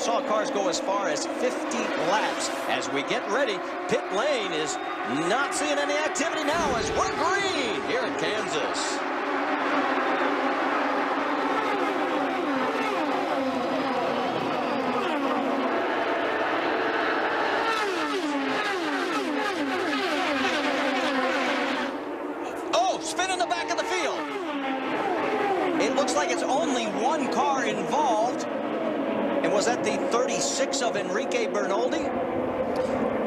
saw cars go as far as 50 laps. As we get ready, pit lane is not seeing any activity now as we're green here in Kansas. Spin in the back of the field. It looks like it's only one car involved. And was that the 36 of Enrique Bertolli?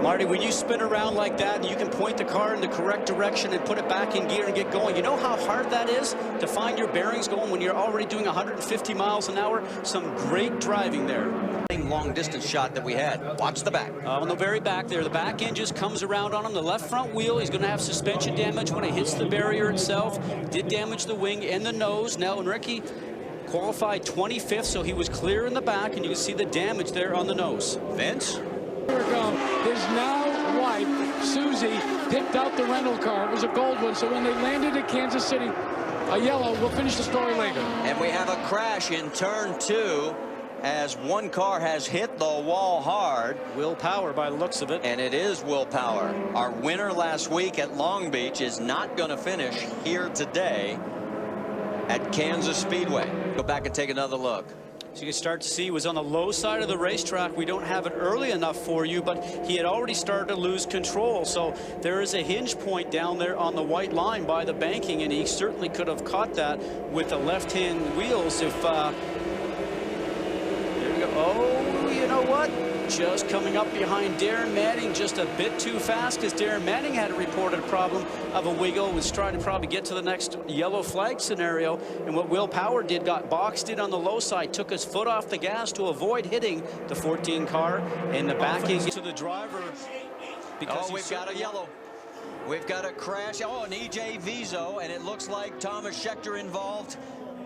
Marty, when you spin around like that, you can point the car in the correct direction and put it back in gear and get going. You know how hard that is to find your bearings going when you're already doing 150 miles an hour? Some great driving there. Long distance shot that we had. Watch the back. On the very back there, the back end just comes around on him. The left front wheel, he's going to have suspension damage when it hits the barrier itself. Did damage the wing and the nose. Now Enrique qualified 25th, so he was clear in the back, and you can see the damage there on the nose. Vince? Here we go. His now wife, Susie, picked out the rental car. It was a gold one, so when they landed at Kansas City, a yellow. We'll finish the story later. And we have a crash in turn 2. As one car has hit the wall hard. Will Power by the looks of it. And it is Will Power. Our winner last week at Long Beach is not going to finish here today at Kansas Speedway. Go back and take another look. So you can start to see he was on the low side of the racetrack. We don't have it early enough for you, but he had already started to lose control. So there is a hinge point down there on the white line by the banking, and he certainly could have caught that with the left-hand wheels if oh, you know what? Just coming up behind Darren Manning just a bit too fast, because Darren Manning had a reported problem of a wiggle, was trying to probably get to the next yellow flag scenario. And what Will Power did, got boxed in on the low side, took his foot off the gas to avoid hitting the 14 car, and the backing to the driver. Because we've got a yellow. We've got a crash. Oh, an EJ Viso, and it looks like Thomas Schechter involved.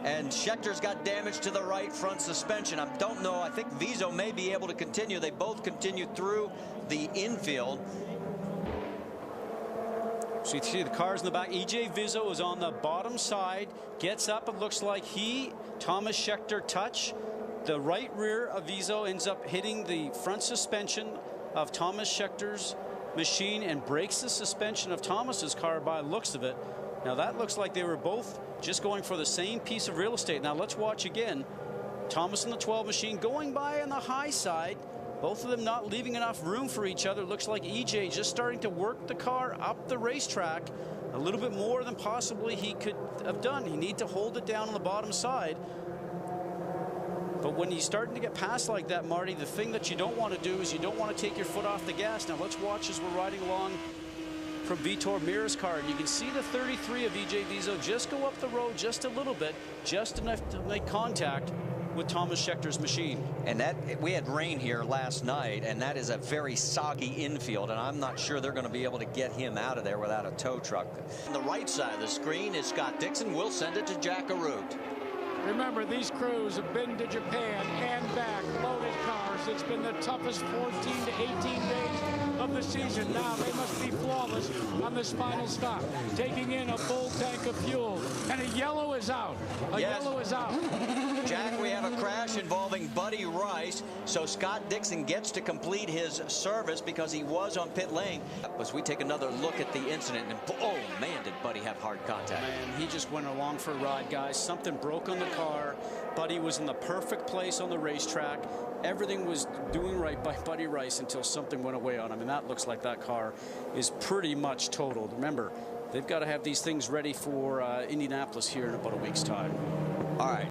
And Schechter's got damage to the right front suspension. I don't know. I think Viso may be able to continue. They both continue through the infield. So you see the cars in the back. EJ Viso is on the bottom side. Gets up. It looks like Thomas Schechter touch. The right rear of Viso ends up hitting the front suspension of Thomas Schechter's machine and breaks the suspension of Thomas's car by the looks of it. Now that looks like they were both just going for the same piece of real estate. Now let's watch again. Thomas and the 12 machine going by on the high side. Both of them not leaving enough room for each other. Looks like EJ just starting to work the car up the racetrack a little bit more than possibly he could have done. He need to hold it down on the bottom side. But when he's starting to get past like that, Marty, the thing that you don't want to do is you don't want to take your foot off the gas. Now let's watch as we're riding along from Vitor Mira's car, and you can see the 33 of EJ Viso just go up the road just a little bit, just enough to make contact with Thomas Schechter's machine. And that, we had rain here last night, and that is a very soggy infield, and I'm not sure they're going to be able to get him out of there without a tow truck. On the right side of the screen is Scott Dixon. We'll send it to Jack Arute. Remember, these crews have been to Japan and back, loaded cars. It's been the toughest 14 to 18 days of the season. Now they must be flawless on this final stop, taking in a full tank of fuel. And a yellow is out. Yellow is out. Jack, we have a crash involving Buddy Rice, so Scott Dixon gets to complete his service because he was on pit lane. As we take another look at the incident, and oh man, did Buddy have hard contact. And he just went along for a ride, guys. Something broke on the car. Buddy was in the perfect place on the racetrack. Everything was doing right by Buddy Rice until something went away on him, and that looks like that car is pretty much totaled. Remember, they've got to have these things ready for Indianapolis here in about a week's time. All right.